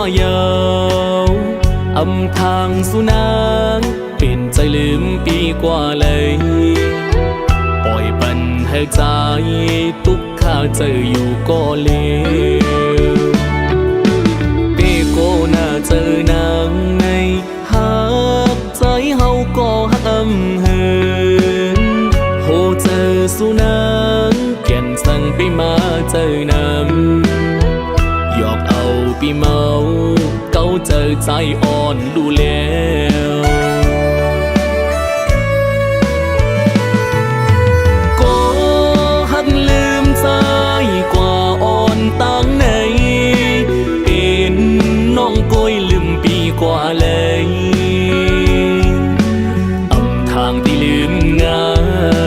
ว่ายาวอำทางสุนางเป็นใจลืมปีกว่าเลยปล่อยปันให้ใจทุกข้าเจออยู่ก็เลวเปโกน่าเจอนางในหักใจเฮาก็ห้ำเหินโหเจอสุนางแก่นสั่งไปมาเจอนำหยอกเอาปีเมาเก้าเจอใจอ่อนดูแล้วก็หักลืมใจกว่าอ่อนตั้งไหนเป็นน้องก้อยลืมปีกว่าเลยอำทางที่ลืมง่า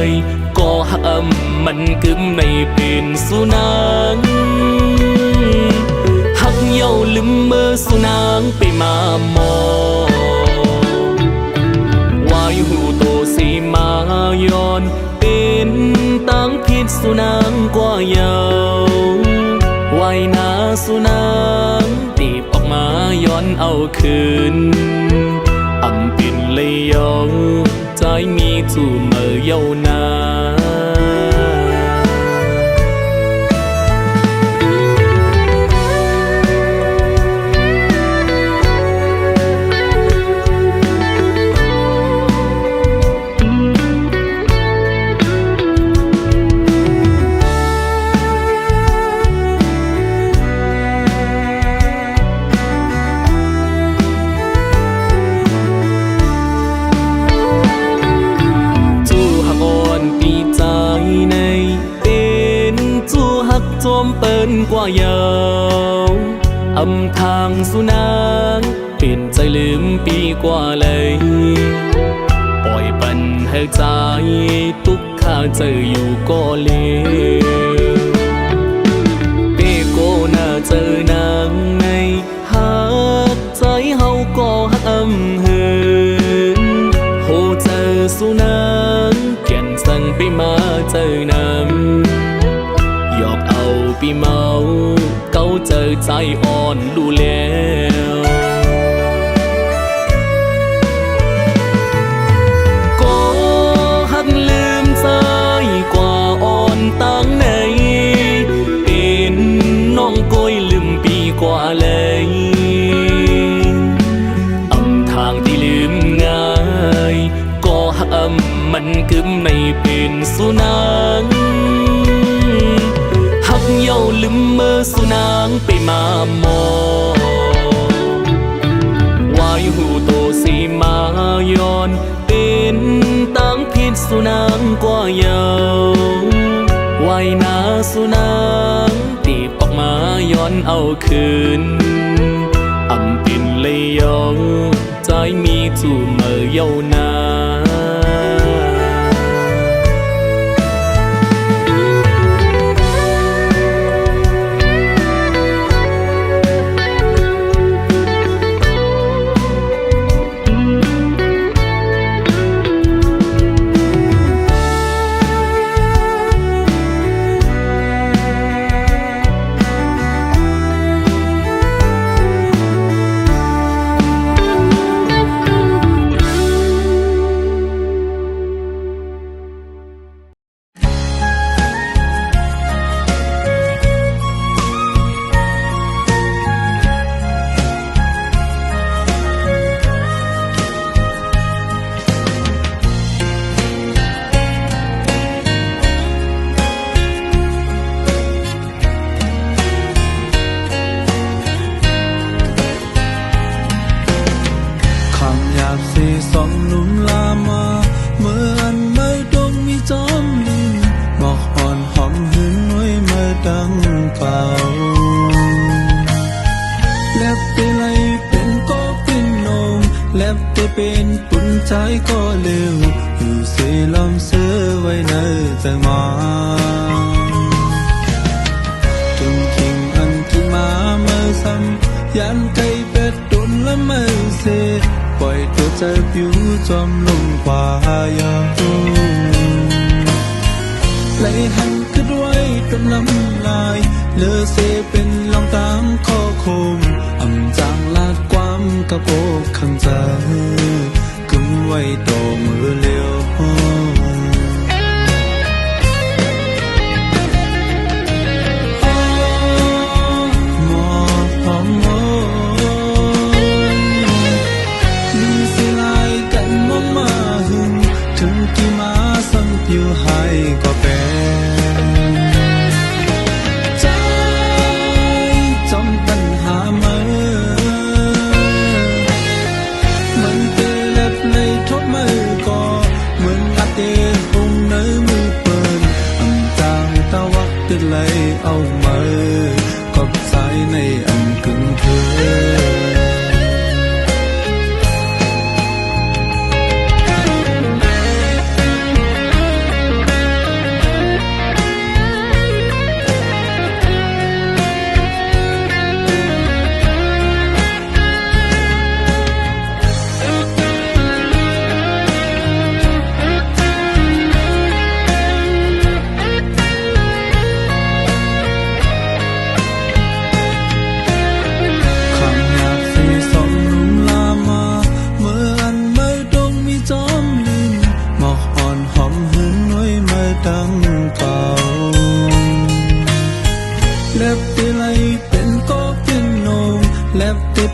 ยก็หักมันกึมในเป็นสุนังหักเย้าลืมเมื่อสุนางไปมามองวายหูโตสีมาย้อนเป็นตั้งพิษสุนางกว่าเยาวไว้หน้าสุนางตีบออกมาย้อนเอาคืนอำปิ่นเลยยองใจมีจู่เมื่อเยาวนานจอมเปิ้นกว่าเยาวอำทางสุนางเป็นใจลืมปีกว่าเลยปล่อยปันให้ใจทุกข้าเจออยู่ก็เลวเปโกน่าเจอนางในหักใจเฮาก็ห้ำเหินโหเจอสุนางแก่นสั่งไปมาเจอนำหยอกเอาปีเมาเก้าเจอใจอ่อนดูแล้วก็หักลืมใจกว่าอ่อนตั้งไหนเป็นน้องก้อยลืมปีกว่าเลยอำทางที่ลืมง่ายก็หักมันกึมไม่เป็นสุนังเย้าลืมเมื่อสุนางไปมามองวายหูโตสีมาย้อนเป็นตั้งพิษสุนางกว่าเยาวไว้หน้าสุนางตีบออกมาย้อนเอาคืนอำปิ่นเลยยองใจมีจู่เมื่อเยาวนานเป็นปุ่นใจก็เร็วอยู่เสียลมเสือไว้ในใจมาถึงคิงอันที่มาเมื่อซ้ำยันไกลเป็ดตุนและเมื่อเสียปล่อยตัวใจผิวจอมลงกว่ายามไหลหันขึ้นไว้จนลำลายเลือเสียเป็นลองตามข้อคมอำ จางลาดความกับอกคำใจกึมไว้ต่อมือเลี้ยวอยู่ให้ก็เป็นใจจอมปัญหามันเตะเล็บในทบมือก็เหมือนอาเตะหงเนื้อมือเปิดอันจางตะวักติดไหลเอามือกอบใจในอันกึ่งเธอ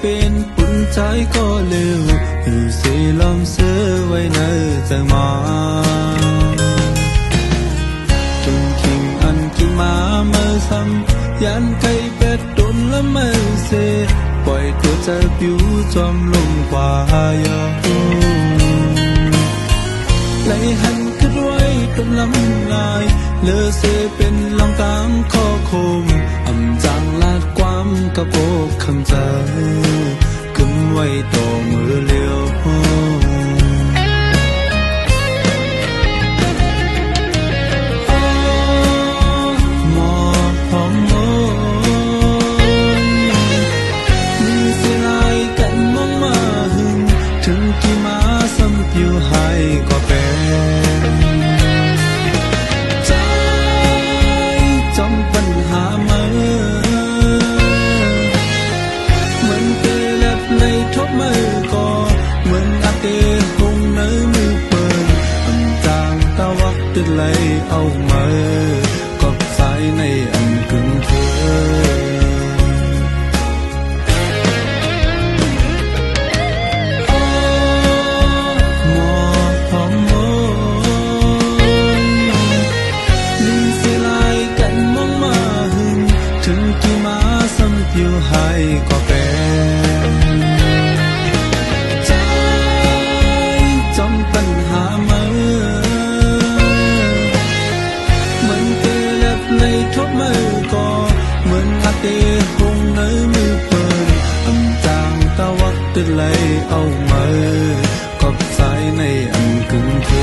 เป็นปุ่นใจก็เร็วอยู่สีลมเสื้อไว้ในใจมาจงคิงอันกินมาเมื่อซ้ำยันไก่เป็ดตุนและเมื่อเสปล่อยตัวใจผิวจอมลงกว่ายาไหลหันขึ้นไว้ต้นลำลายเลือเสเป็นลองตามข้อคมอำจางลาดความกระโปกคำใจกึมไว้ต่อมือเลี้ยวหมอหอมโมมีเสียลายกันมองมาหึงถึงกี่มาซ้ำผิวให้ก็เป็นใจจอมปัญหาเหมือนเตะเล็บในทบมือก็เหมือนอาเตะหงเนื้อมือเปิดอันจางตะวักติดไหลเอามือกอบสายในอันกึ่งเธอยู่ให้ก็เป็นใจจอมปัญหาเหมือนเตะเล็บในทบมือก็เหมือนอาเตะหงเนื้อมือเปิดอันจางตะวักติดไหลเอามือกอบสายในอันกึ่งเธอ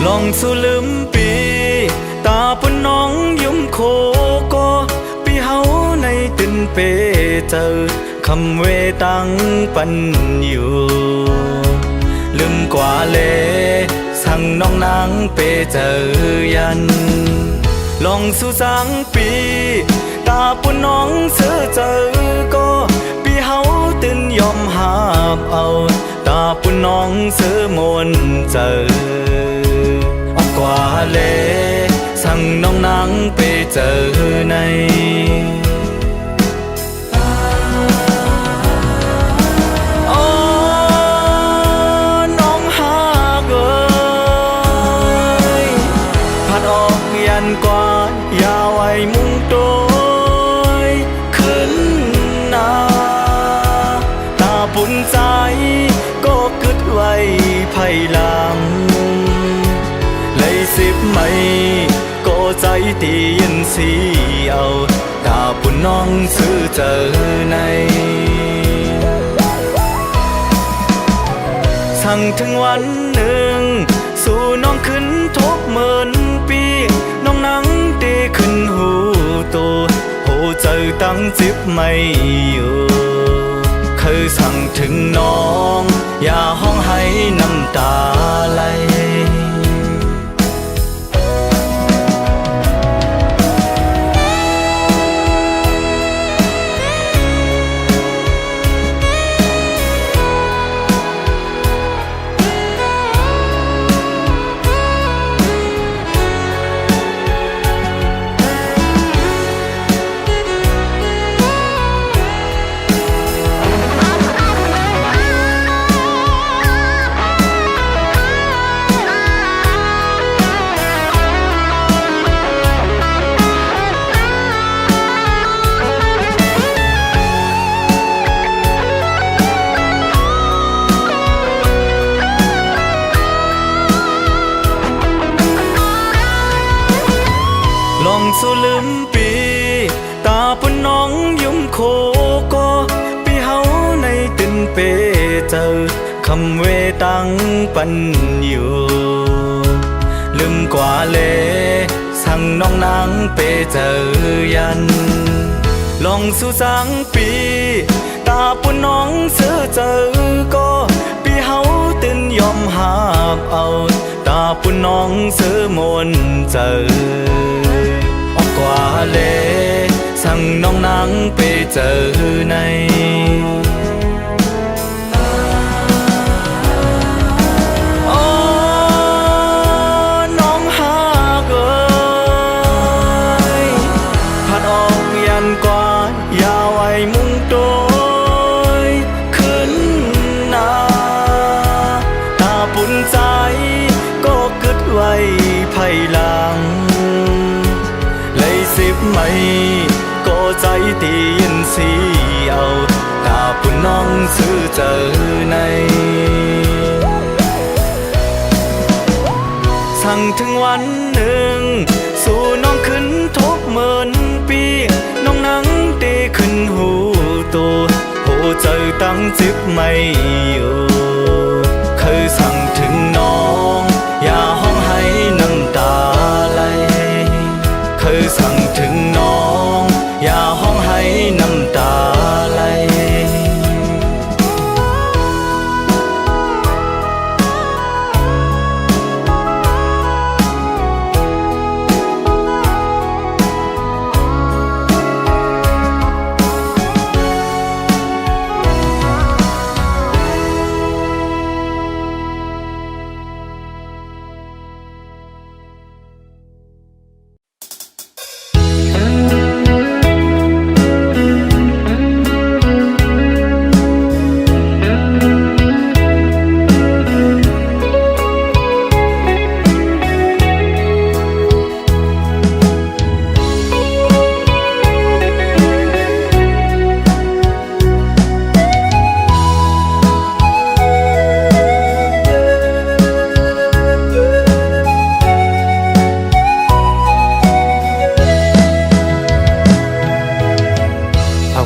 ลองสู้ลืมปีตาปนน้องยุ่มโคก็ปีเฮาในตินเปเจอคำเวตังปันอยู่ลืมกว่าเลสั่งน้องนางเปเจอยันลองสู้สังปีตาปนน้องเสือเจอก็ปีเฮาตินยอมหาบเอาตาปนน้องเสือมนเจอกว่าเลสั่งน้องนางไปเจอในน้องหากเอ้ยพ ตียินสีเอาตาปุ่นน้องซื้อเจอในสั่งถึงวันหนึ่งสู่น้องขึ้นทบเหมือนปีน้องนั่งตีขึ้นหูโตโหเจอตั้งจิบไม่อยู่เคยสั่งถึงน้องอย่าห้องให้น้ำตาไหลลองสู่ลืมปีตาปุ่นน้องยุ่มโคก็ปีเฮาในตินเปเจอคำเวตังปันอยู่ลืมกว่าเลสั่งน้องนางเปเจอยันลองสู่สังปีตาปุ่นน้องเสือเจอก็ปีเฮาตินยอมหาบเอาตาปุ่นน้องเสือมนเจอกว่าเลสั่งน้องนางไปเจอในน้องหากเอ้ยผัดออกยันกว่าอย่าไว้มุ่งโดยขึ้นหน้าตาปุ่นใจก็กึดไว้ภายหลังสิบไม่ก็ใจตียินสีเอาตาปุ่นน้องซื้อเจอในสั่งถึงวันหนึ่งสู่น้องขึ้นทบเหมือนปีน้องนั่งตีขึ้นหูโตโหเจอตั้งจิบไม่อยู่เคยสั่งถึงน้องอย่าห้องให้น้ำตาไหลเคยสั่งถึงน้องอย่าห้องให้น้ำตาไหล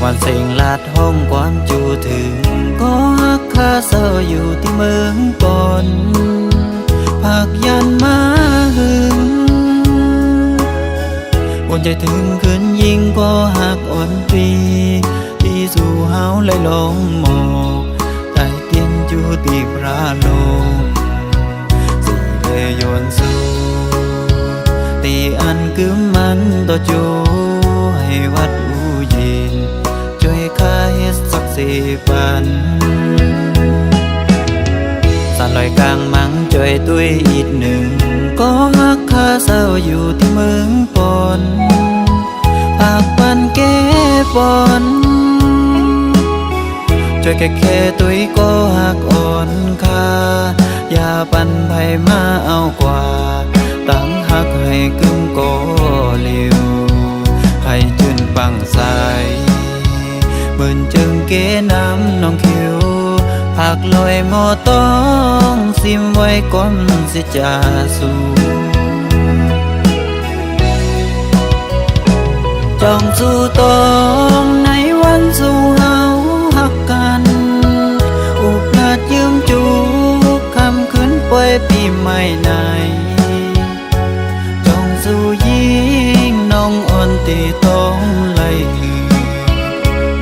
วันเสียงลาดห้องความจูถึงก็ฮักคาเศร้าอยู่ที่เมืองปนผักยันมาหึงวนใจถึงขึ้นยิงก็หักอ่อนปีที่สู่เฮาเลยลงหมอกใต้เตียนจูตีพระลงสิเลยโยนสู่ตีอันกึมมันต่อจูให้วัดอูยินช่วยข้าเฮ็ดสัก4 ปันสานลอยกลางมังช่วยตุ้ยอีก1ก็ฮักข้าเศร้าอยู่ที่เมืองปนปากปันแก้ปนช่วยแค่ตุ้ยก็ฮักอ่อนค่าอย่าปันไผมาเอากว่าตั้งฮักให้กึมก็เลียวให้จืนปังใสเหมือนจึงเกน้ำน้องคิวผักลอยหมอต้องซิมไว้ก่อนสิจาสู่ จองสู่ตองในวันสู่เฮาหักกันอุปราชยืมจูคำคืนป่วยปีใหม่ในจองสู่ยิงน้องอ่อนตีต้องไล่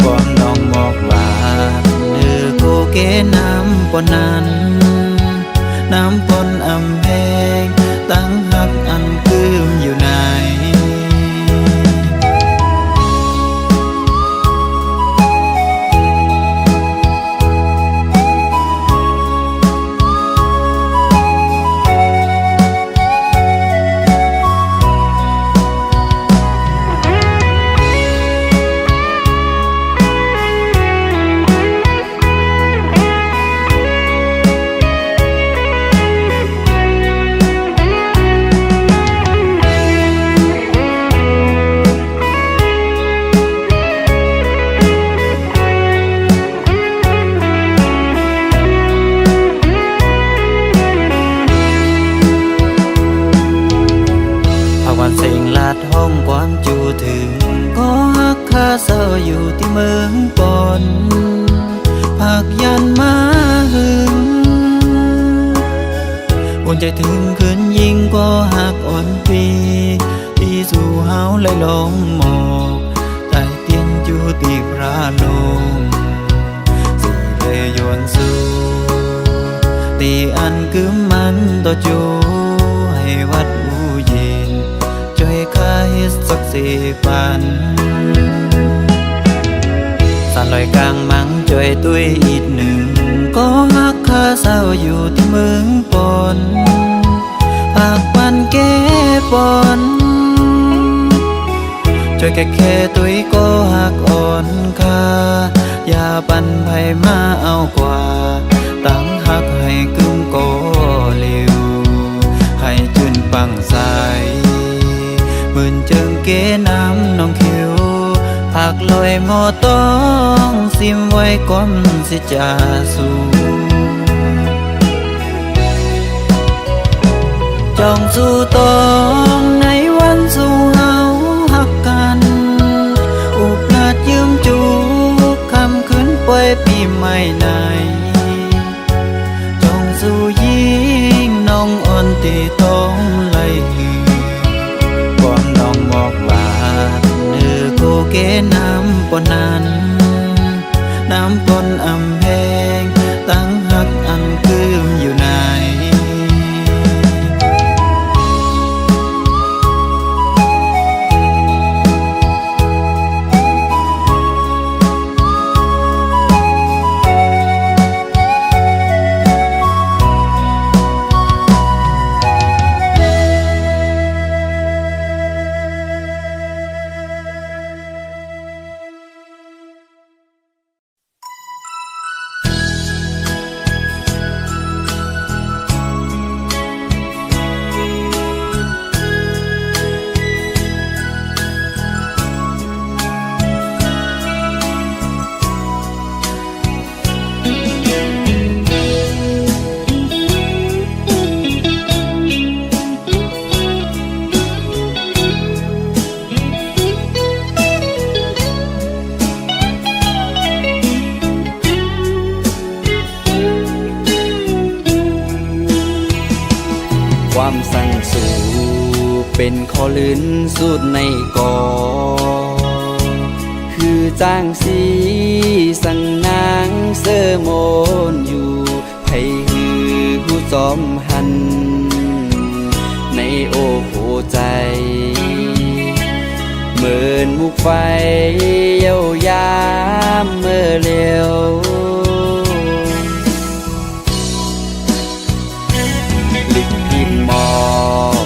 ความน้องบอกลาเนื้อโกเกน้ำปนนั้นน้ำปนอำแหงตั้งหักอันคืมอยู่ในวันเสียงลาดห้องความจูถึงก็ฮักคาเศร้าอยู่ที่เมืองปอนผักยันมาหึงอุ่นใจถึงคืนยิงก็หักอ่อนปีที่สู่เฮาไหลลงหมอกใต้เตียนจูตีพระลงสิเลยยวนสู่ตีอันกึมมันต่อจูให้วัดอูเย็นช่วยข้าให้สักสี่ปันสานลอยกลางมังช่วยตุ้ยอีกหนึ่งก็ฮักข้าเศร้าอยู่ที่เมืองปอนหากปันแก้ปอนช่วยแค่ตุ้ยก็หักอ่อนค่าอย่าปันไผมาเอากว่าตั้งหักให้กึ่งก็เร็วให้จืนปังใสหมื่นเจิงเกน้ำน้องคิวผักลอยหมอต้องซิมไว้ก่อนสิจาสู่จองสู่ตองในวันสู่เฮาหักกันอุปราชยืมจูคำคืนป่วยปีใหม่ในจองสู่ยิงน้องอ่อนตีต้องไล่ความน้องบอกลาเนื้อโกเกน้ำปนนั้นน้ำปนอำแพงตั้งหักอันคืมอยู่ในความสั่งสู่เป็นข้อลื่นสุดในกอคือจ้างสีสั่งนางเสอโมนอยู่ไผหือผู้จอมหันในโอโหใจเหมือนมุกไฟเย้ายามเมื่อเร็วหมอ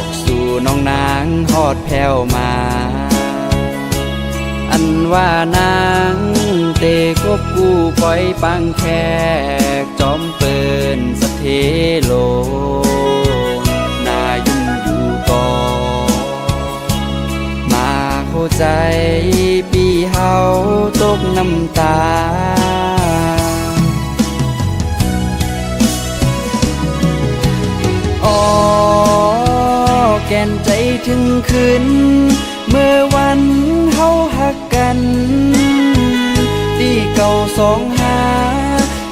กสู่น้องนางฮอดแผ่วมาอันว่านางเตกบกู้ปล่อยปังแขกจอมเปินสะเทโลนายุ่งอยู่ก่อมาเข้าใจปีเฮาตกน้ำตาแก่นใจถึงคืนเมื่อวันเฮา สองหา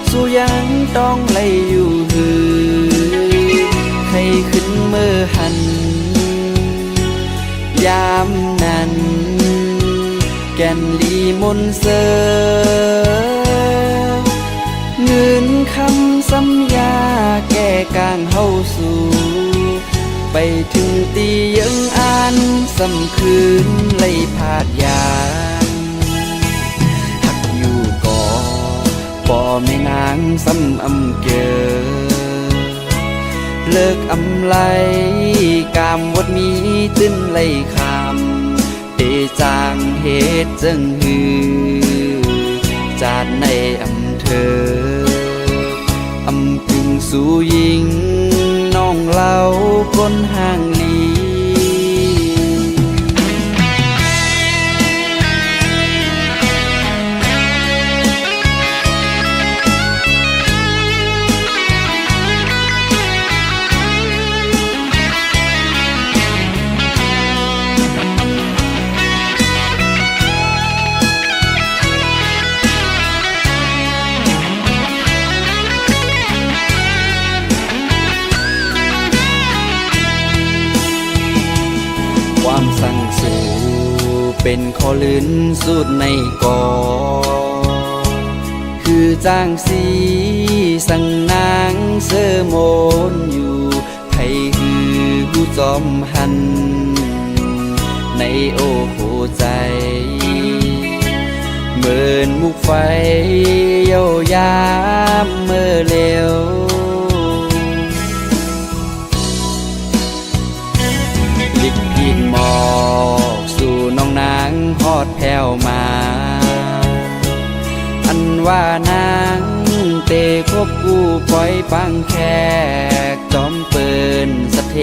สู้ยังต้องไล่อยู่หือให้ขึ้นเมื่อหันยามนั้นแก่นลีมนเสอเงินคำสัญญาแก้กางเฮาสู่ไปถึงตียังอ่านสำคืนไล่พาดยานหักอยู่ก่อป่อแม่นางซ้ำอำเกอเลิกอำไลกามวดมีตื้นไล่คำเตจางเหตุจึงหือจาดในอำเธออำพึงสู่ยิงน้องเล่าก้นห่างลีความสั่งสู่เป็นขอลื่นสุดในก่อคือจ้างสีสั่งนางเสื้อโมนอยู่ไทยคือผู้จอมหันในโอ้โหใจเหมือนมุกไฟเย้ายามเมื่อเร็วลิกยินหมอกสู่น้องนางฮอดแผ่วมาอันว่านางเตคบกู้ปล่อยปังแขกจอมเปินสะเท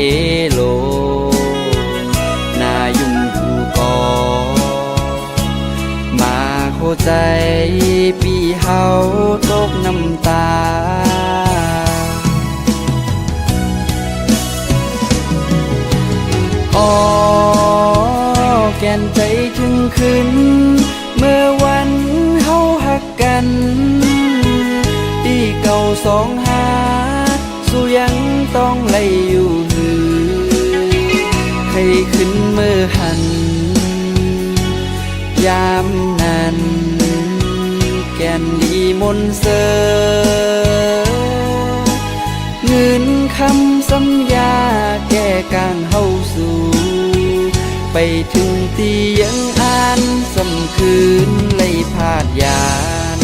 โลนายุ่งอยู่ก่อมาโคใจปีเฮาตกน้ำตาอ๋อแก่นใจถึงขึ้นเมื่อวันเฮาหักกันที่เก่าสองหาสู้ยังต้องไล่อยู่หือให้ขึ้นเมื่อหันยามนั้นแก่นลีมนเสอเงินคำสัญญาแก้กางเฮาสู่ไปถึงตียังอ่านสำคืนไล่พาดยาน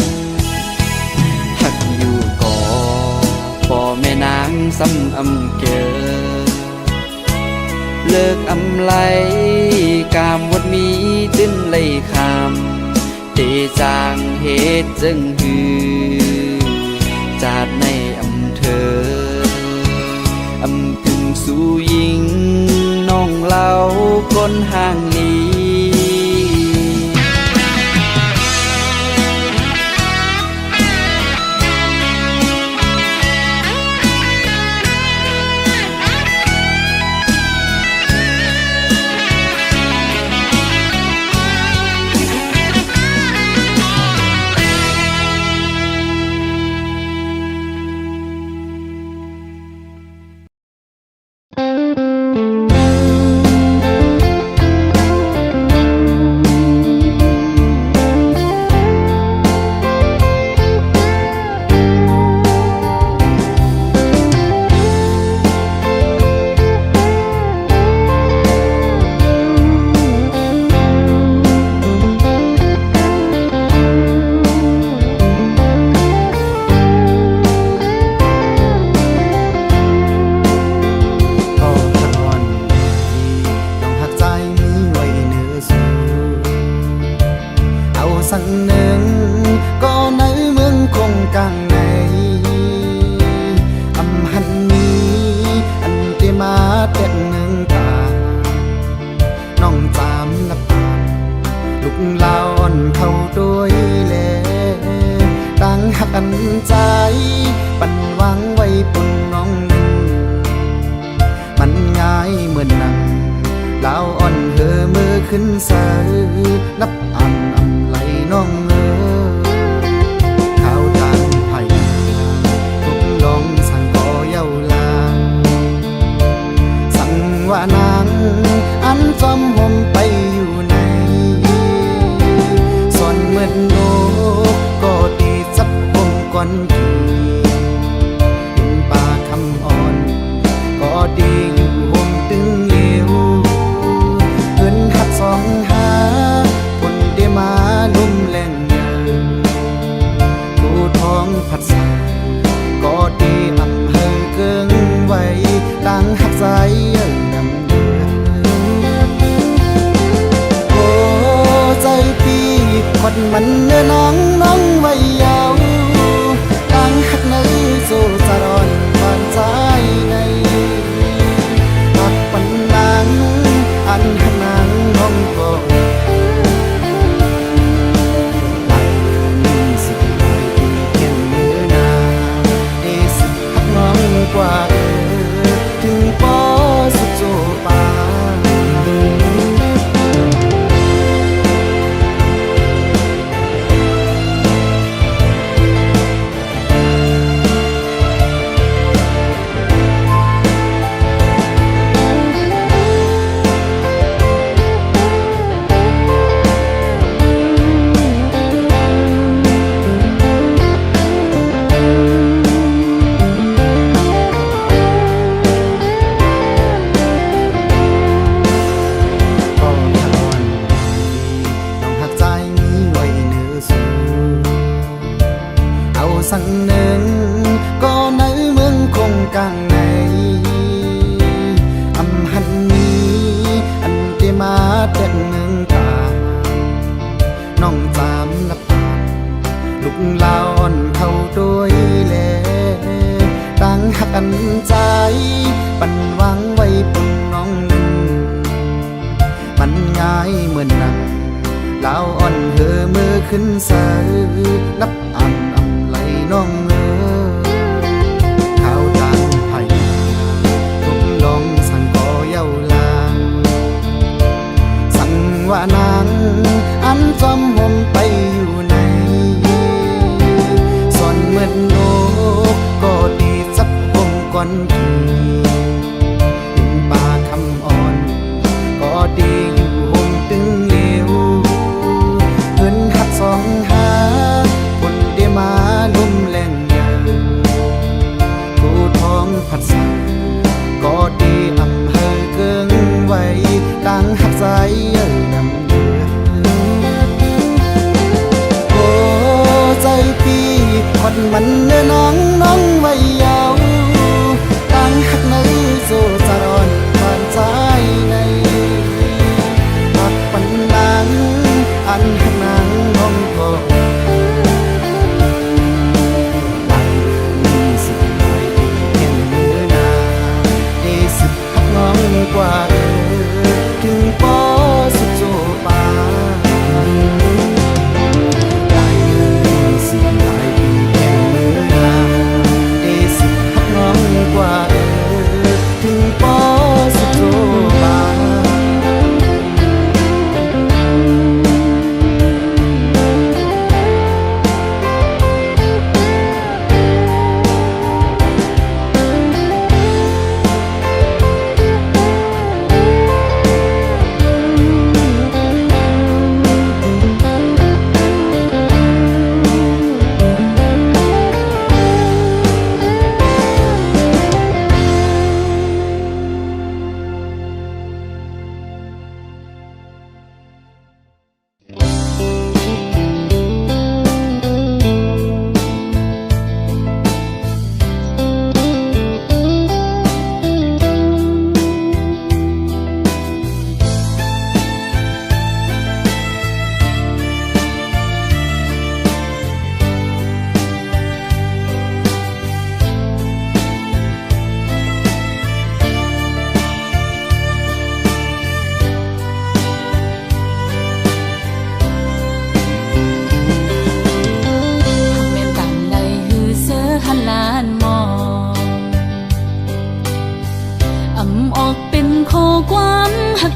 หักอยู่ก่อป่อแม่นางซ้ำอำเกอเลิกอำไลกามวดมีตื้นไล่คำเตจางเหตุจึงหือจาดในอำเธออำพึงสู่ยิงน้องเล่าก้นห่างลี กันใจปันวางไว้ปุ่นน้องหนึ่งมันง่ายเหมือนนังลาวอ่อนเธอมือขึ้นเสือนับอันอำไหลน้อง ผัดสายก็ดีอำเภอเกิงไว้ตั้งหักใจนำเดือโอ้ใจพี่คดมันเนื้อน้องไว้ยาวตั้งหักในสู่จารอนผ่านใจในหักปันนางอันหักนางน้องก็กว่าถึงปอสุดโจปาสั่งหนึ่งก็ในเมืองคงกลางในอำหันนี้อันที่มาเด็ดเมืองตาน้องจามนับปาลูกลาอ่อนเข้าด้วยแลตั้งหักอันใจปันวางไว้ปุ่นน้องหนึ่งมันง่ายเหมือนนักลาวอ่อนเธอมือขึ้นเสือนับอันน้องข้าวจานไผ่ทุกลองสั่งก็เย้าลางสั่งว่านางอันจอมหมไปอยู่ในส่วนเหมือนโลกก็ดีสักวงก่อนทีดินป่าคำอ่อนก็ดีอยู่หงตึงเหลวเหินหักสองหาคนเดียมาลุ่มแรงยาวผู้ท้องผัดสายก็ดีอำเภอเกิงไว้ตั้งหักใจนำเดือโอ้ใจพี่คดมันเนื้อน้องไว้ยาวตั้งหักในสู่จารอนผ่านใจในหักปันนางอันหักนางน้องก็กว่าถึงปอสุดโจปาหลายมือสิหลายปีแข่งมือนาเอสิพักน้องกว่าถึงปอสุดโจปา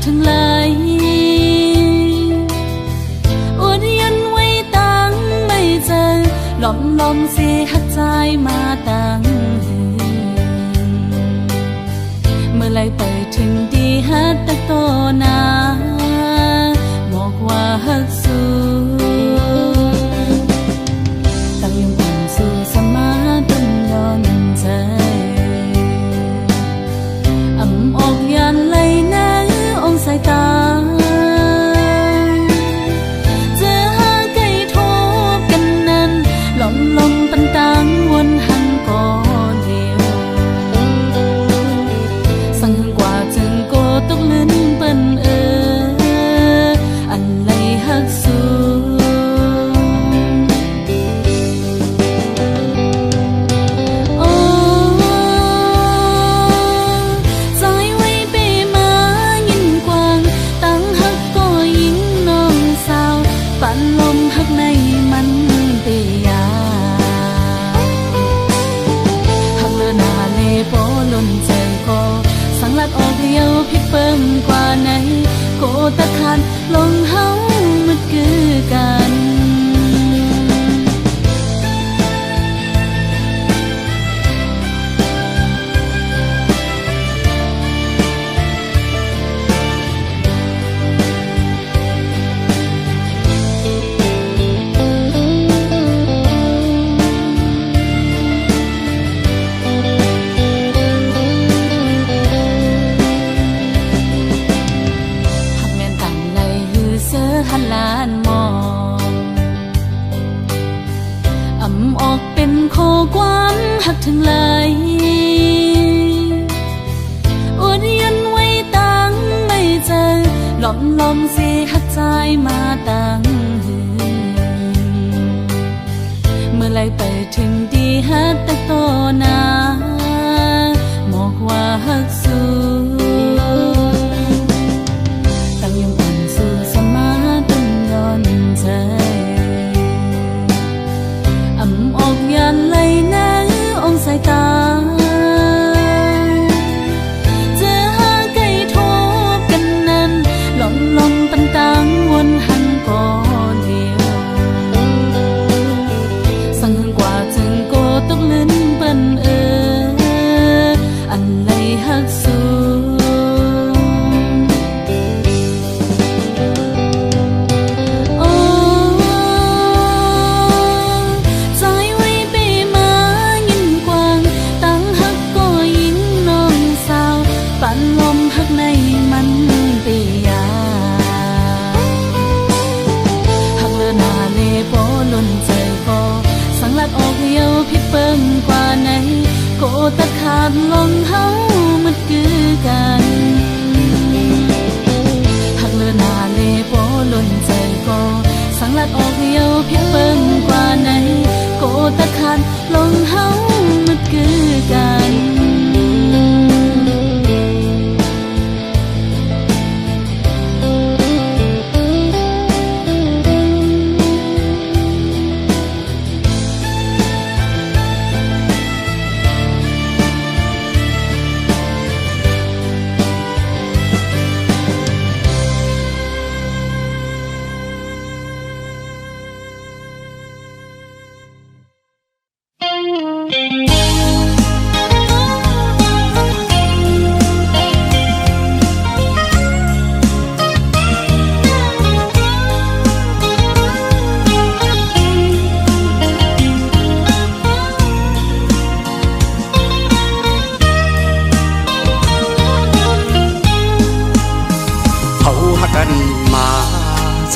ทั้งหลายอวดยันไว้ตั้งไม่เจอล้อมเสียหักใจมาตั้งเมื่อไรไปถึงดีฮัดตะโตนาบอกว่าฮักสู้ตั้งยังอ่อนสู้สมาต้นย้อนใจออกยันไหลนะองสายตาจะหาไก่ทบกันนั้นลมปันตัง ขอความหักถึงไหลอวดยันไว้ตั้งไม่เจอหลอมลอมเสียหักใจมาตั้งเมื่อไรไปถึงดีฮักแต่โตนาบอกว่าฮักสู้ตั้งยังอ่อนสู้สมาตั้งย้อนใจออกยันไหลนะองสายตาเจอหาไก่ทบกันนั้นหลอมลมปันตังวนหันก่อนเดียวสั่งกว่าจึงโกตกลิ้นเปิ้นอันไหลหักสู้ออกเหี่ยวพิเปิงกว่าไหนโกตะขาดลงเฮามันคือกันหักเลือหน้าเลโปล้นใจก็สังลัดออกเหี่ยวพิเปิงกว่าไหนโกตะขาดลงเฮามันคือกัน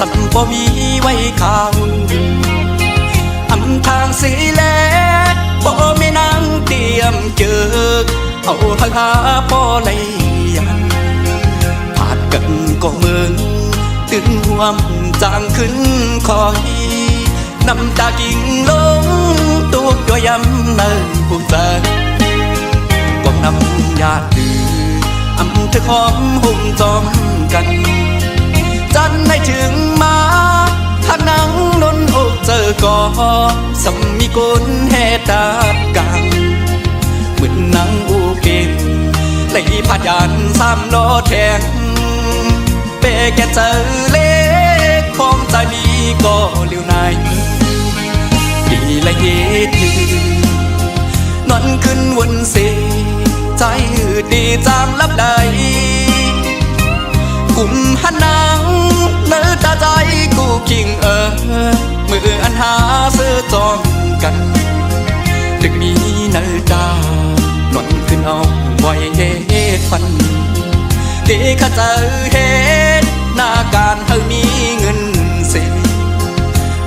สันบ่มีไว้ข้างอำทางสีแลบ่มีนางเตรียมเจอเอาทางหาบ่เลยยังผาดกันก็เมืองตึงห่วมจางขึ้นคอยน้ำตากิ่งลงตุกตัวยำเนินผู้ใจกองน้ำยาดื้ออำเธอหอมหุ่มจอมกันจันให้ถึงมาถ้านังนนอกเจอก็สมีกุนแห่ตากังเหมือนนังอูเก่งเลยพาดยันสามล้อแทงเปแกเจอเล็กของใจมีก็เลี้ยวในดีละเย็ดนอนขึ้นวนเสใจดีจางลับใดกุมหันนางเนื้อตาใจกูกิ่งมืออันหาเสื้อจองกันดึกมีเนื้อตานอนขึ้นเอาไว้เหตุฟันเด็กข้าเจอเหตุหน้าการเธอมีเงินเสีย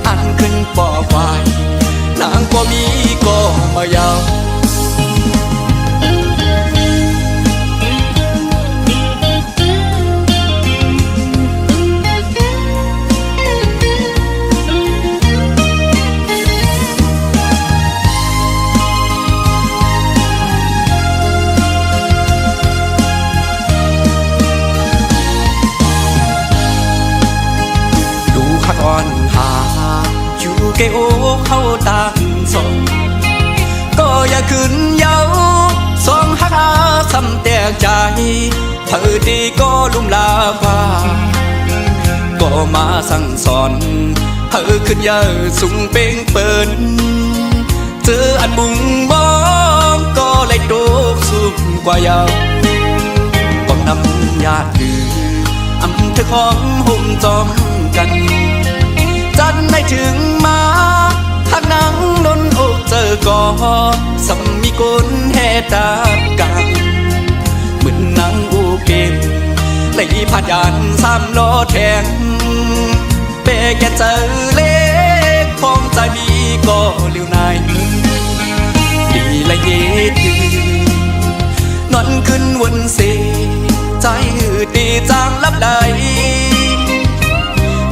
อันขึ้นปอไว้นางก็มีก็มายาวอ่อนหาอยู่เกโอเข้าต่างสองก็อย่าขึ้นเย้าสองหักหาซ้ำแตกใจเธอดีก็ลุ่มลาว่าก็มาสั่งสอนเธอขึ้นเยอะสูงเป่งเปินเจออันบุงบ้องก็เลยโดกสูงกว่าเยาก็นำญาติดื้ออำเธอของหุ่มจอมกันจันไม่ถึงมาถ้านังนนอกเจอก็สมีกุนแห่ตากังเหมือนนังอูเก่งเลยพาดยันสามล้อแทงเปแกเจอเล็กพองใจมีก็เลี้ยวใน วนเสใจหืดดีจางลับใด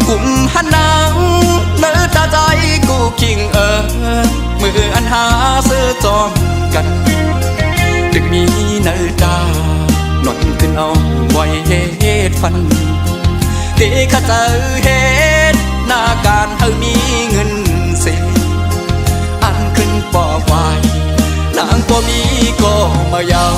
กุมหันนางเนื้อตาใจกูคิงมืออันหาเสื้อจอมกันดึกมีเนื้อตาหนอนขึ้นเอาไว้เหตุฟันตีข้าเจอเหตุหน้าการเธอมีเงินเสียอันขึ้นปอกไว้นางก็มีก็มายาว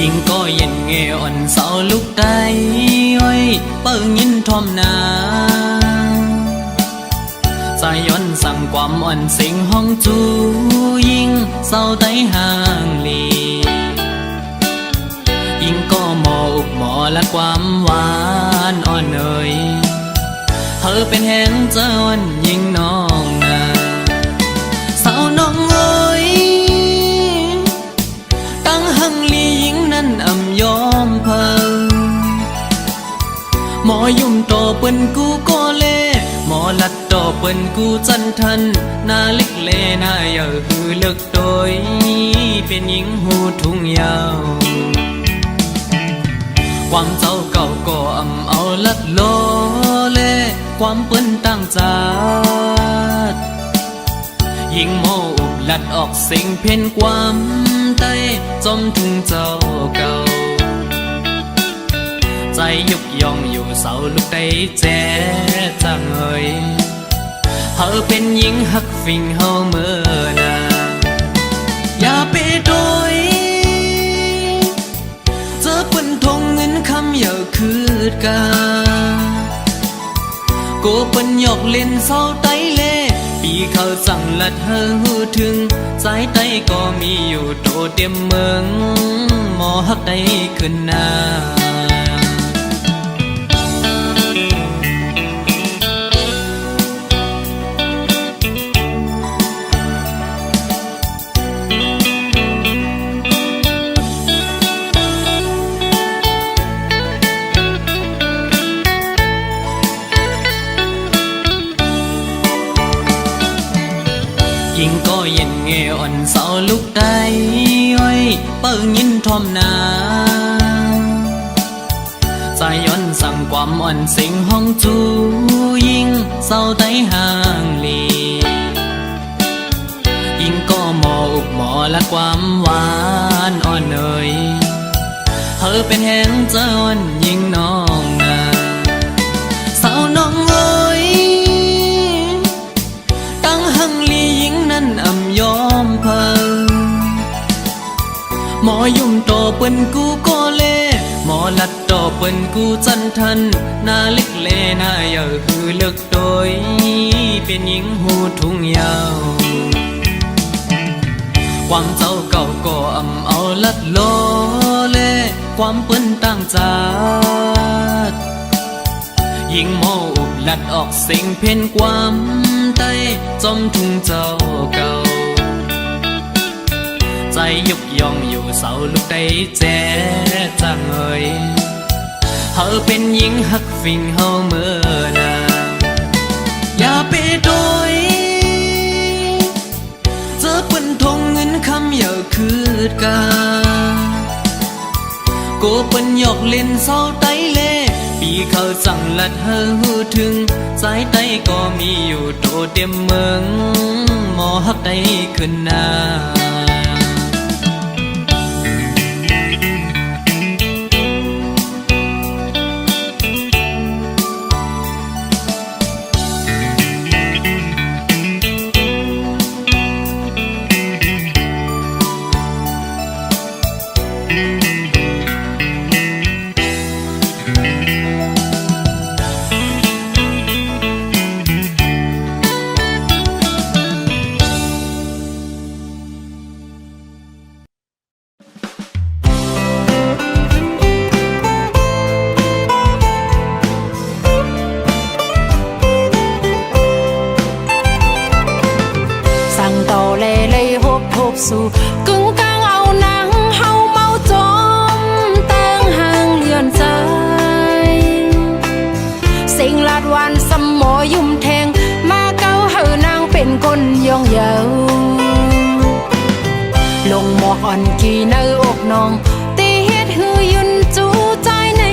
ยิงก็เย็นเงอ่อนเสาลูกได้อ้อยเปิ้งยินทอมนาใจย้อนสั่งความอ่อนเสียงห้องจูยิงเศร้าได้ห่างลียิงก็หมออุกหมอและความหวานอ่อนเอ่ยเธอเป็นแห่งเจ้าอ่อนยิงน้องนาสาวน้องเอ้ยตั้งหังลียิงนั้นอ่ำยอมเพอหมอยุ่มต่อเปิ้นกูก็เล่หมอลัดต่อเปิ้นกูจันทันหน้าเล็กเลหน้าเยาหือเลิกโดยเป็นหญิงหูทุ่งยาวความเจ้าเก่าก็อ่ำเอาลัดโลเลความเปิ้นตั้งจาดยิงโมอุบลัดออกเสียงเพ่นความใต้จมทุ่งเจ้าเก่าใจยุกยองอยู่เสาลูกได้แจ๊จังเอ่ยเธอเป็นหญิงหักฟิงเฮาเมื่อนาอย่าไปโดยเจอเปิ้นทงเงินคำอย่าคืดกาโกเปิ้นหยอกเล่นเศร้าไตเล่ปีเขาสั่งลัดเธอหูถึงสายไตก็มีอยู่โตเต็มเมืองหมอหักได้ขึ้นหน้ายิงก็เย็นเงอ่อนเสาลูกได้อ้อยเปิ้งยินทอมนาใจย้อนสั่งความอ่อนเสียงห้องจูยิงเศร้าได้ห่างลียิงก็หมออุกหมอและความหวานอ่อนเอ่ยเธอเป็นแห่งเจ้าอ่อนยิงน้องนาสาวน้องเอ้ยตั้งหังลียิงนั้นอ่ำยอมเพอหมอยุ่มต่อเปิ้นกูก็เล่หมอลัดต่อเปิ้นกูจันทันหน้าเล็กเลหน้าเยาหือเลิกโดยเป็นหญิงหูทุ่งยาวความเจ้าเก่าก็อ่ำเอาลัดโลเล่ความเปิ้นตั้งจาดยิงโมอุบลัดออกเสียงเพ่นความใต้จมทุ่งเจ้าเก่าใจยุกยองอยู่เสาลูกได้แจ๊จังเอ่ยเธอเป็นหญิงหักฟิงเฮาเมื่อนาอย่าไปโดยเจอเปิ้นทงเงินคำอย่าคืดกาโกเปิ้นหยอกเล่นเศร้าไตเล่ปีเขาสั่งลัดเธอหูถึงสายไตก็มีอยู่โตเต็มเมืองหมอหักได้ขึ้นหน้า สู่กึ่งกลางเอาหนังเฮาเมาจอมแต่งห่างเลื่อนใจสิ่งลาดวันสมหมอยุ่มแทงมาเก้าเฮานางเป็นคนย่องเยาลงหมอกอ่อนกี่ในอกน้องตีเฮ็ดหือยืนจูใจใน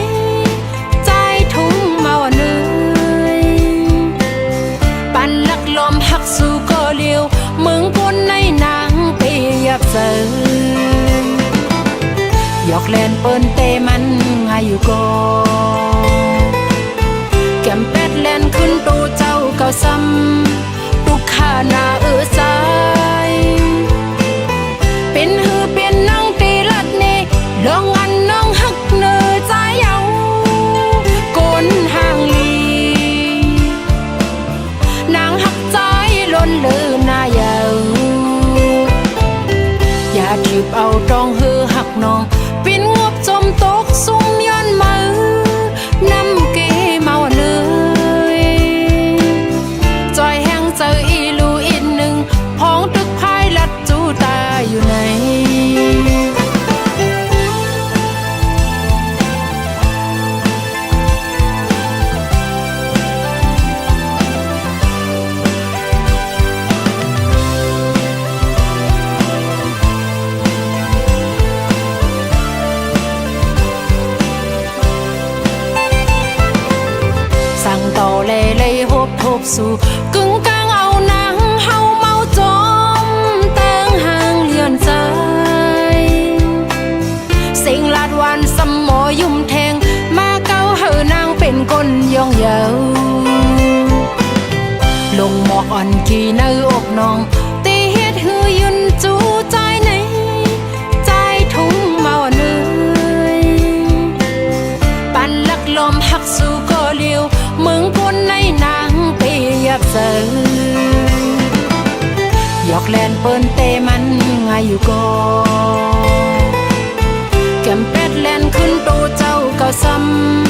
ใจทุ่งเมาเนยปันลักลมหักสู่ก็เลียวเมืองคนในนางเปียบเสยหยอกเล่นเปิ้นเตมันง่ายอยู่ก็แก้มเป็ดเล่นขึ้นตูเจ้าเก่าซ้ำตุกขาหน้าใจเป็นหือเป็นนางตีลัดนี่ลองอัน เอาดองฮือหักน้องปินงบจมตกซุ่มย้อนมือนำเกเมาเนยจอยแห้งเจออีลูอีกหนึ่งพ้องตึกพายลัดจูตาอยู่ไหนสั่งต่อเลยฮบทบสู่กึ่งกลางเอานางเฮาเมาจอมแตงห่างเลียนใจสิ่งลาดวันสมอยุ่มแทงมาเก้าเฮอนางเป็นคนย่องเยาลงหมอกอ่อนกี่ในอกน้องตีเฮ็ดฮือยืนจูใจในใจทุ่งเมาเนยปันลักลมหักสู่ก็เลียวมึงคนในนางเปียบเสือยอกแลนเปิ้นเตมันง่ายอยู่ก็แก้มเป็ดแลนขึ้นโตเจ้าก็ซ้ำ